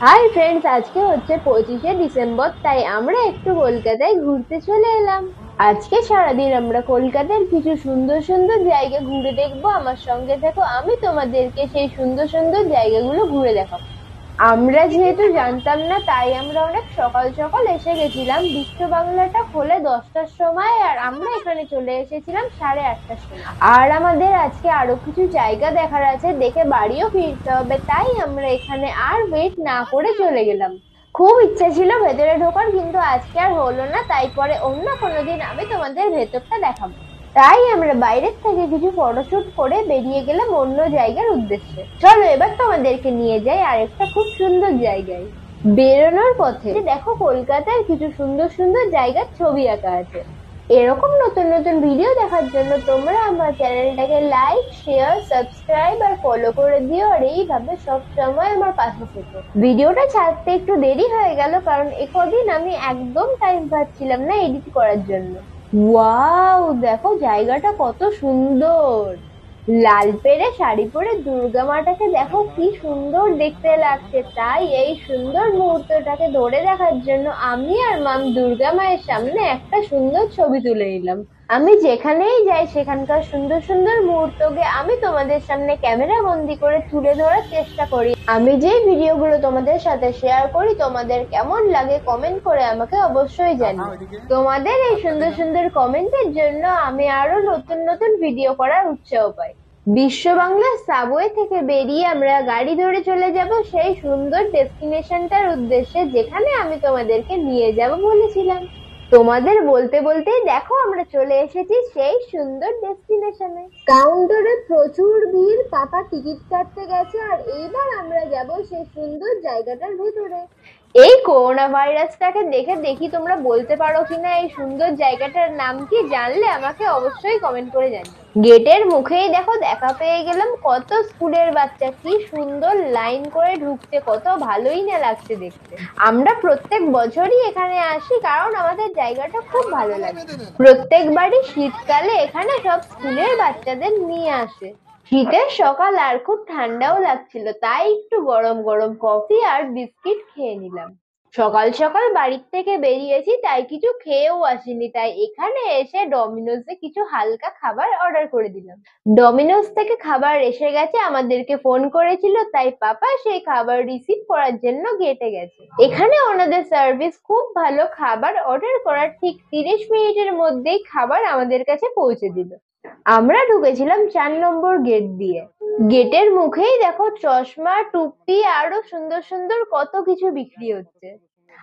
Hi friends, আজকে হচ্ছে 25শে December, তাই আমরা একটু কলকাতায় ঘুরতে চলে এলাম। আজকে সারাদিন আমরা কলকাতার কিছু সুন্দর সুন্দর জায়গা ঘুরে দেখবো। আমার সঙ্গে দেখো, আমি তোমাদেরকে সেই সুন্দর সুন্দর জায়গাগুলো ঘুরে দেখাবো। আমরা যেহেতু জানতাম না, তাই আমরা অনেক সকাল সকাল এসে গেছিলাম। বিশ্ব বাংলাটা খোলে 10টার সময়, আর আমরা এখানে চলে এসেছিলাম 8:30টার সময়। আর আমাদের আজকে আরো কিছু জায়গা দেখার আছে, দেখে বাড়িও ফিরতে হবে, তাই আমরা এখানে আর ওয়েট না করে চলে গেলাম। খুব ইচ্ছা ছিল ভেতরে ঢোকার, কিন্তু আজকে আর হলো না, তাই পরে অন্য কোনো দিন আমি তোমাদের ভেতরটা দেখাবো। তাই আমরা বাইরের থেকে কিছু ফটোশুট করে বেরিয়ে গেলাম অন্য জায়গার উদ্দেশ্যে। চলো এবার তোমাদেরকে নিয়ে যাই আরেকটা খুব সুন্দর জায়গায়। বেরোনোর পথে দেখো, কলকাতার কিছু সুন্দর সুন্দর জায়গার ছবি আঁকা আছে। এরকম নতুন নতুন ভিডিও দেখার জন্য তোমরা আমার চ্যানেলটাকে লাইক, শেয়ার, সাবস্ক্রাইব আর ফলো করে দিও, আর এইভাবে সব সময় আমার পাশে থেকো। ভিডিওটা ছাড়তে একটু দেরি হয়ে গেল, কারণ একদিন আমি একদম টাইম পাচ্ছিলাম না এডিট করার জন্য। ওয়াও, দেখো জায়গাটা কত সুন্দর। লাল পেড়ে শাড়ি পরে দুর্গা মাটাকে দেখো কি সুন্দর দেখতে লাগছে। তাই এই সুন্দর মুহূর্তটাকে ধরে দেখার জন্য আমি আর মাম দুর্গা মায়ের সামনে একটা সুন্দর ছবি তুলে নিলাম। আমি যেখানেই যাই সেখানকার সুন্দর সুন্দর মুহূর্তকে আমি তোমাদের সামনে ক্যামেরা বন্দি করে তুলে ধরার চেষ্টা করি। আমি যে ভিডিওগুলো তোমাদের সাথে শেয়ার করি, তোমাদের কেমন লাগে কমেন্ট করে আমাকে অবশ্যই জানিও। তোমাদের এই সুন্দর সুন্দর কমেন্টের জন্য আমি আরো নতুন নতুন ভিডিও করার উৎসাহ পাই। বিশ্ব বাংলার সাবওয়ে থেকে বেরিয়ে আমরা গাড়ি ধরে চলে যাব সেই সুন্দর ডেস্টিনেশনটার উদ্দেশ্যে, যেখানে আমি তোমাদেরকে নিয়ে যাব বলেছিলাম। তোমাদের বলতে বলতেই দেখো আমরা চলে এসেছি সেই সুন্দর ডেস্টিনেশনে। কাউন্টারে প্রচুর ভিড়, পাপা টিকিট কাটতে গেছে, আর এইবার আমরা যাব সেই সুন্দর জায়গাটার ভেতরে। এই করোনা ভাইরাসটাকে দেখে দেখি তোমরা বলতে পারো কিনা এই সুন্দর জায়গাটার নাম কি? জানলে আমাকে অবশ্যই কমেন্ট করে জানিও। গেটের মুখেই দেখো দেখা পেয়ে গেলাম কত স্কুলের বাচ্চা, কি সুন্দর লাইন করে ঢুকছে, কত ভালোই না লাগছে দেখতে। আমরা প্রত্যেক বছরই এখানে আসি, কারণ আমাদের জায়গাটা খুব ভালো লাগে। প্রত্যেকবারই শীতকালে এখানে সব স্কুলের বাচ্চাদের নিয়ে আসে। শীতের সকাল আর খুব ঠান্ডাও লাগছিল, তাই একটু গরম গরম কফি আর বিস্কিট খেয়ে নিলাম। সকাল সকাল বাড়ির থেকে বেরিয়েছি, তাই কিছু খেয়েও আসিনি, তাই এখানে এসে ডমিনোজে কিছু হালকা খাবার অর্ডার করে দিলাম। ডমিনোজ থেকে খাবার এসে গেছে, আমাদেরকে ফোন করেছিল, তাই পাপা সেই খাবার রিসিভ করার জন্য গেটে গেছে। এখানে ওনাদের সার্ভিস খুব ভালো, খাবার অর্ডার করার ঠিক 30 মিনিটের মধ্যেই খাবার আমাদের কাছে পৌঁছে দিল। আমরা ঢুকেছিলাম 4 নম্বর গেট দিয়ে। গেটের মুখেই দেখো চশমা, টুপি আরো সুন্দর সুন্দর কত কিছু বিক্রি হচ্ছে।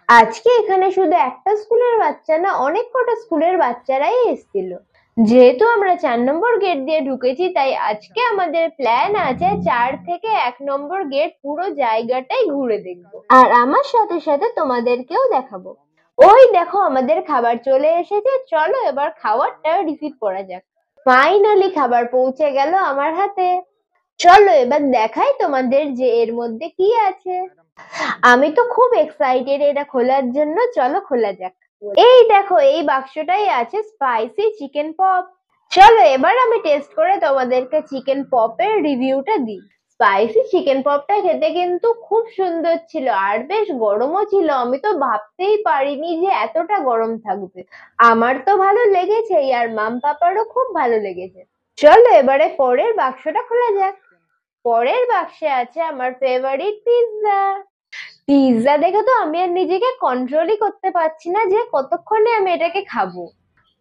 আজকে এখানে শুধু একটা স্কুলের বাচ্চা না, অনেক কটা স্কুলের বাচ্চারাই এসেছিল। যেহেতু আমরা 4 নম্বর গেট দিয়ে ঢুকেছি, তাই আজকে আমাদের প্ল্যান আছে 4 থেকে 1 নম্বর গেট পুরো জায়গাটাই ঘুরে দেখবো, আর আমার সাথে সাথে তোমাদেরকেও দেখাবো। ওই দেখো আমাদের খাবার চলে এসেছে, চলো এবার খাবারটা রিসিভ করা যাক। ফাইনালি খাবার পৌঁছে গেল আমার হাতে। চলো এবার দেখাই তোমাদের যে এর মধ্যে কি আছে। আমি তো খুব এক্সাইটেড এটা খোলার জন্য, চলো খোলা যাক। এই দেখো, এই বাক্সটাই আছে স্পাইসি চিকেন পপ। চলো এবার আমি টেস্ট করে তোমাদেরকে চিকেন পপের রিভিউটা দিই। স্পাইসি চিকেন পপটা খেতে কিন্তু খুব সুন্দর ছিল, আর বেশ গরমও ছিল। আমি তো ভাবতেই পারিনি যে এতটা গরম থাকবে। আমার তো ভালো লেগেছে, আর মাম পাপারও খুব ভালো লেগেছে। চলো এবারে পরের বাক্সটা খোলা যাক। পরের বাক্সে আছে আমার ফেভারিট পিৎজা। পিৎজা দেখে তো আমি আর নিজেকে কন্ট্রোলই করতে পারছি না যে কতক্ষণে আমি এটাকে খাবো।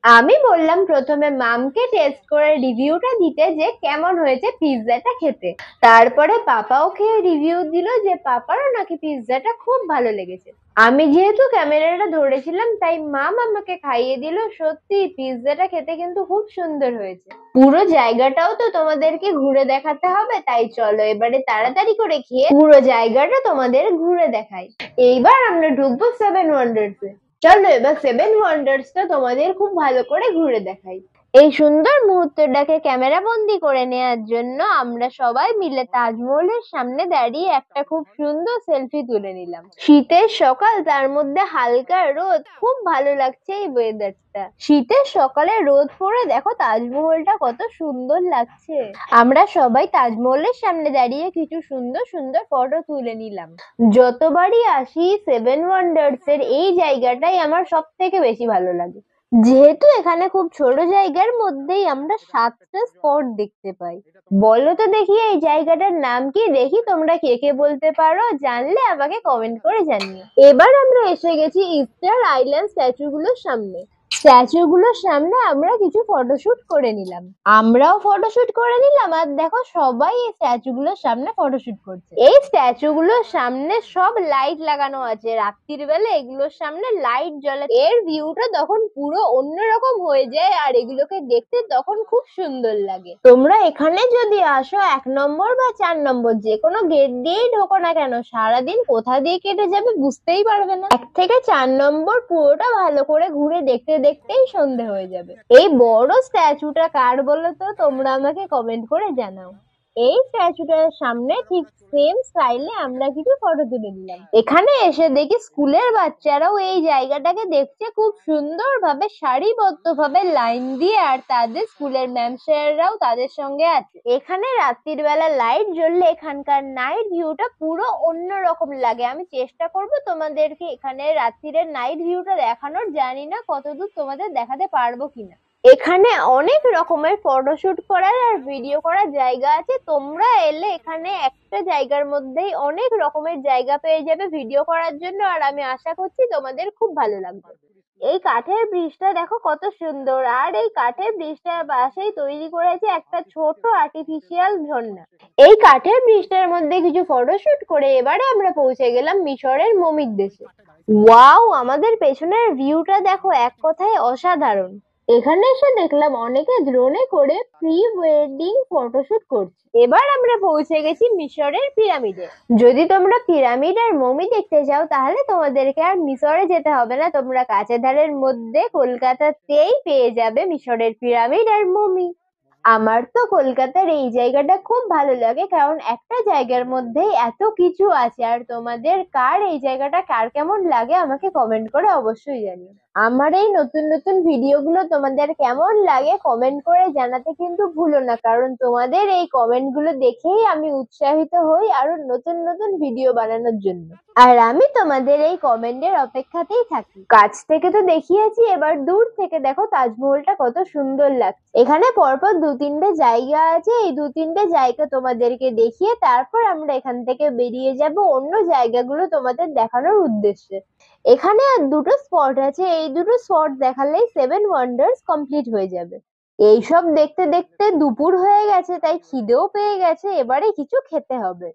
আমি বললাম প্রথমে মামকে টেস্ট করে রিভিউটা দিতে, যে কেমন হয়েছে পিৎজাটা খেতে। তারপরে পাপাও খেয়ে রিভিউ দিল যে পাপারও নাকি পিৎজাটা খুব ভালো লেগেছে। আমি যেহেতু ক্যামেরাটা ধরেছিলাম, তাই মাম আমাকে খাইয়ে দিল। সত্যি পিৎজাটা খেতে কিন্তু খুব সুন্দর হয়েছে। পুরো জায়গাটাও তো তোমাদেরকে ঘুরে দেখাতে হবে, তাই চলো এবারে তাড়াতাড়ি করে খেয়ে পুরো জায়গাটা তোমাদের ঘুরে দেখাই। এইবার আমরা ঢুকবো 7 ওয়ান্ডার্স এ। চলো এবার 7 ওয়ান্ডার্সটা তোমাদের খুব ভালো করে ঘুরে দেখাই। এই সুন্দর মুহূর্তটাকে ক্যামেরা বন্দি করে নেওয়ার জন্য আমরা সবাই মিলে তাজমহলের সামনে দাঁড়িয়ে একটা খুব সুন্দর সেলফি তুলে নিলাম। শীতের সকাল, তার মধ্যে হালকা রোদ, খুব ভালো লাগছে এই ওয়েদারটা। শীতের সকালে রোদ পড়ে দেখো তাজমহলটা কত সুন্দর লাগছে। আমরা সবাই তাজমহলের সামনে দাঁড়িয়ে কিছু সুন্দর সুন্দর ফটো তুলে নিলাম। যতবারই আসি সেভেন ওয়ান্ডার্স এর এই জায়গাটাই আমার সব থেকে বেশি ভালো লাগে, যেহেতু এখানে খুব ছোট জায়গার মধ্যেই আমরা 7টা স্পট দেখতে পাই। বলো তো দেখি এই জায়গাটার নাম কি? দেখি তোমরা কে কে বলতে পারো, জানলে আমাকে কমেন্ট করে জানিও। এবার আমরা এসে গেছি ইস্টার আইল্যান্ড স্ট্যাচুগুলোর সামনে। স্ট্যাচুগুলোর সামনে আমরা কিছু ফটোশুট করে নিলাম। আমরাও ফটোশুট করে নিলাম, আর দেখো সবাই এই স্ট্যাচুগুলোর সামনে ফটোশুট করছে। এই স্ট্যাচুগুলোর সামনে সব লাইট লাগানো আছে, রাত্রির বেলা এগুলোর সামনে লাইট জ্বলে, এর ভিউটা তখন পুরো অন্যরকম হয়ে যায়, আর এগুলোকে দেখতে তখন খুব সুন্দর লাগে। তোমরা এখানে যদি আসো 1 নম্বর বা 4 নম্বর যে কোনো গেট দিয়েই ঢোকো না কেন, সারাদিন কোথা দিয়ে কেটে যাবে বুঝতেই পারবে না। 1 থেকে 4 নম্বর পুরোটা ভালো করে ঘুরে দেখতে দেখতেই সন্ধে হয়ে যাবে। এই বড় স্ট্যাচুটা কার বলো তো, তোমরা আমাকে কমেন্ট করে জানাও। এই স্ট্যাচুটার সামনে ঠিক সেম স্টাইলে আমরা কিছু ফটো তুলে নিলাম। এখানে এসে দেখি স্কুলের বাচ্চারাও এই জায়গাটাকে দেখছে খুব সুন্দর ভাবে, সারিবদ্ধ ভাবে লাইন দিয়ে, আর তাদের স্কুলের ম্যাম স্যাররাও তাদের সঙ্গে আছে। এখানে রাত্রির বেলা লাইট জ্বললে এখানকার নাইট ভিউটা পুরো অন্যরকম লাগে। আমি চেষ্টা করব তোমাদেরকে এখানে রাত্রিরের নাইট ভিউটা দেখানোর, জানি না কতদূর তোমাদের দেখাতে পারবো কিনা। এখানে অনেক রকমের ফটোশুট করার আর ভিডিও করার জায়গা আছে। তোমরা এলে এখানে একটা জায়গার মধ্যেই অনেক রকমের জায়গা পেয়ে যাবে ভিডিও করার জন্য, আর আমি আশা করছি তোমাদের খুব ভালো লাগবে। এই কাঠের ব্রিজটা দেখো কত সুন্দর, আর এই কাঠের ব্রিজটার পাশেই তৈরি করেছে একটা ছোট আর্টিফিশিয়াল ঝর্ণা। এই কাঠের ব্রিজটার মধ্যে কিছু ফটোশুট করে এবারে আমরা পৌঁছে গেলাম মিশরের মমির দেশে। ওয়াও, আমাদের পেছনের ভিউটা দেখো, এক কথায় অসাধারণ। এখানে এসে দেখলাম অনেকে ড্রোনে করে প্রি ওয়েডিং ফটোশুট করছে। এবার আমরা পৌঁছে গেছি মিশরের পিরামিডে। যদি তোমরা পিরামিড আর মমি দেখতে চাও তাহলে তোমাদেরকে আর মিশরে যেতে হবে না, তোমরা কাছের ধারের মধ্যে কলকাতাতেই পেয়ে যাবে মিশরের পিরামিড আর মমি। আমার তো কলকাতার এই জায়গাটা খুব ভালো লাগে, কারণ একটা জায়গার মধ্যেই এত কিছু আছে। আর তোমাদের কার এই জায়গাটা কার কেমন লাগে আমাকে কমেন্ট করে অবশ্যই জানিও। আমার এই নতুন নতুন ভিডিওগুলো তোমাদের কেমন লাগে কমেন্ট করে জানাতে কিন্তু ভুলো না, কারণ তোমাদের এই কমেন্ট গুলো দেখেই আমি উৎসাহিত হই আরো নতুন নতুন ভিডিও বানানোর জন্য। আর আমি তোমাদের এই কমেন্টের অপেক্ষাতেই থাকি। কাছ থেকে তো দেখিয়েছি, এবার দূর থেকে দেখো তাজমহলটা কত সুন্দর লাগছে। এখানে পরপর 2-3টে জায়গা আছে, এই 2-3টে জায়গা তোমাদেরকে দেখিয়ে তারপর আমরা এখান থেকে বেরিয়ে যাব অন্য জায়গাগুলো তোমাদের দেখানোর উদ্দেশ্যে। এখানে আর 2টো স্পট আছে, এই 2টো স্পট দেখালেই 7 ওয়ান্ডার্স কমপ্লিট হয়ে যাবে। এইসব দেখতে দেখতে দুপুর হয়ে গেছে, তাই খিদেও পেয়ে গেছে, এবারে কিছু খেতে হবে।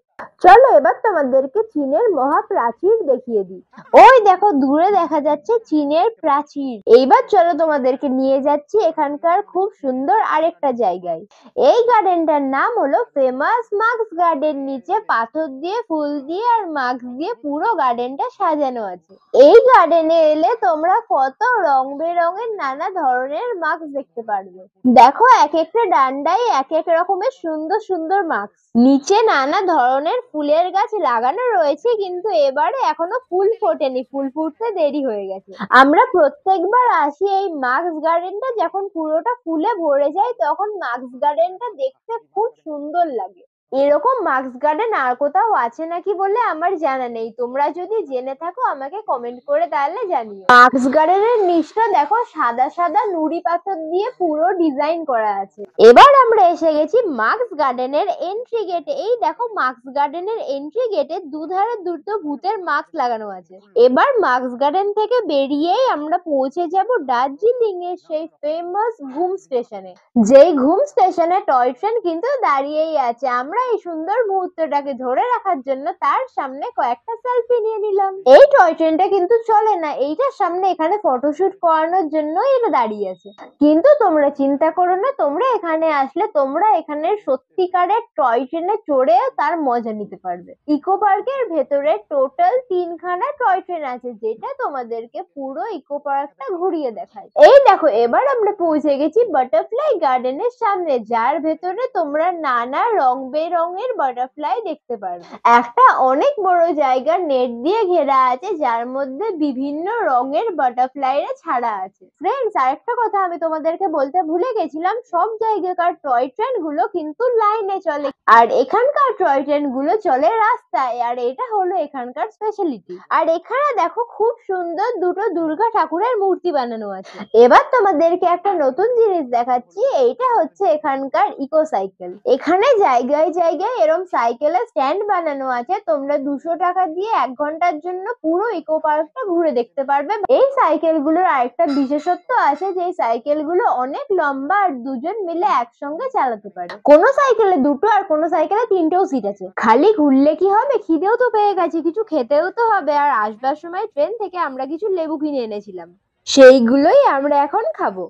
চলো এবার তোমাদেরকে চীনের মহাপ্রাচীর দেখিয়ে দিই। ওই দেখো দূরে দেখা যাচ্ছে চীনের প্রাচীর। এইবার চলো তোমাদেরকে নিয়ে যাচ্ছি এখানকার খুব সুন্দর আরেকটা জায়গায়। এই গার্ডেনটার নাম হলো ফেমাস মার্কস গার্ডেন। নিচে পাথর দিয়ে, ফুল দিয়ে আর মার্কস দিয়ে পুরো গার্ডেনটা সাজানো আছে। এই গার্ডেনে এলে তোমরা কত রং বেরঙের নানা ধরনের মার্কস দেখতে পারবে। দেখো এক একটা ডান্ডায় এক এক রকমের সুন্দর সুন্দর মার্কস। নিচে নানা ধরনের ফুলের গাছ লাগানো রয়েছে, কিন্তু এবারে এখনো ফুল ফোটেনি, ফুল ফুটতে দেরি হয়ে গেছে। আমরা প্রত্যেকবার আসি এই মার্কস গার্ডেনটা যখন পুরোটা ফুলে ভরে যায়, তখন মার্কস গার্ডেনটা দেখতে খুব সুন্দর লাগে। এরকম মার্কস গার্ডেন আর কোথাও আছে নাকি বলে আমার জানা নেই, তোমরা যদি জেনে থাকো আমাকে কমেন্ট করে তাহলে জানিও। মার্কস গার্ডেনের নিচটা দেখো সাদা সাদা নুড়ি পাথর দিয়ে পুরো ডিজাইন করা আছে। এবার আমরা এসে গেছি মার্কস গার্ডেনের এন্ট্রি গেটে। এই দেখো মার্কস গার্ডেনের এন্ট্রি গেটে দুধারে দুটো ভূতের মাস্ক লাগানো আছে। এবার মার্কস গার্ডেন থেকে বেরিয়েই আমরা পৌঁছে যাব দার্জিলিং এর সেই ফেমাস ঘুম স্টেশনে। যেই ঘুম স্টেশনে টয় ট্রেন কিন্তু দাঁড়িয়েই আছে। আমরা এই সুন্দর মুহূর্তটাকে ধরে রাখার জন্য তার সামনে কয়েকটা সেলফি নিয়ে নিলাম। এই টয় ট্রেনটা কিন্তু চলে না, এইটার সামনে এখানে ফটোশুট করানোর জন্যই এটা দাঁড়িয়ে আছে। কিন্তু তোমরা চিন্তা করো না, তোমরা এখানে আসলে তোমরা এখানে সত্যিকারের টয় ট্রেনে চড়েও তার মজা নিতে পারবে। ইকো পার্কের ভেতরে টোটাল 3খানা টয় ট্রেন আছে, যেটা তোমাদেরকে পুরো ইকো পার্কটা ঘুরিয়ে দেখায়। এই দেখো, এবার আমরা পৌঁছে গেছি বাটারফ্লাই গার্ডেনের সামনে, যার ভেতরে তোমরা নানা রং বেরঙের বাটারফ্লাই দেখতে পারবে। একটা অনেক বড় জায়গা নেট দিয়ে ঘেরা আছে, যার মধ্যে বিভিন্ন রঙের বাটারফ্লাইরা ছাড়া আছে। ফ্রেন্ডস, আরেকটা কথা আমি তোমাদেরকে বলতে ভুলে গেছিলাম, সব জায়গাকার টয় ট্রেন গুলো কিন্তু লাইনে চলে, আর এখানকার টয় ট্রেন গুলো চলে রাস্তায়, আর এটা হলো এখানকার স্পেশালিটি। আর এখানে দেখো, খুব সুন্দর দুটো দুর্গা ঠাকুরের মূর্তি বানানো আছে। এবার তোমাদেরকে একটা নতুন জিনিস দেখাচ্ছি, এইটা হচ্ছে এখানকার ইকো সাইকেল। এখানে জায়গায় জায়গায় এরম সাইকেলের স্ট্যান্ড বানানো আছে, তোমরা 200 টাকা দিয়ে 1 ঘন্টার জন্য পুরো ইকো পার্কটা ঘুরে দেখতে পারবে। এই সাইকেল গুলোর আরেকটা বিশেষত্ব আছে, যে সাইকেল গুলো অনেক লম্বা আর দুজন মিলে একসঙ্গে চালাতে পারে। কোনো সাইকেলে 2টো আর কোনো সাইকেলে 3টেও সিট আছে। খালি ঘুরলে কি হবে, খিদেও তো পেয়ে গেছে, কিছু খেতেও তো হবে। আর আসবার সময় ট্রেন থেকে আমরা কিছু লেবু কিনে এনেছিলাম, সেইগুলোই আমরা এখন খাবো।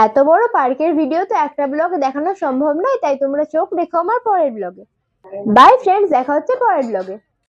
এত বড় পার্কের ভিডিও তো একটা ব্লগে দেখানো সম্ভব নয়, তাই তোমরা চোখ রেখো আমার পরের ব্লগে। বাই ফ্রেন্ডস, দেখা হচ্ছে পরের ব্লগে।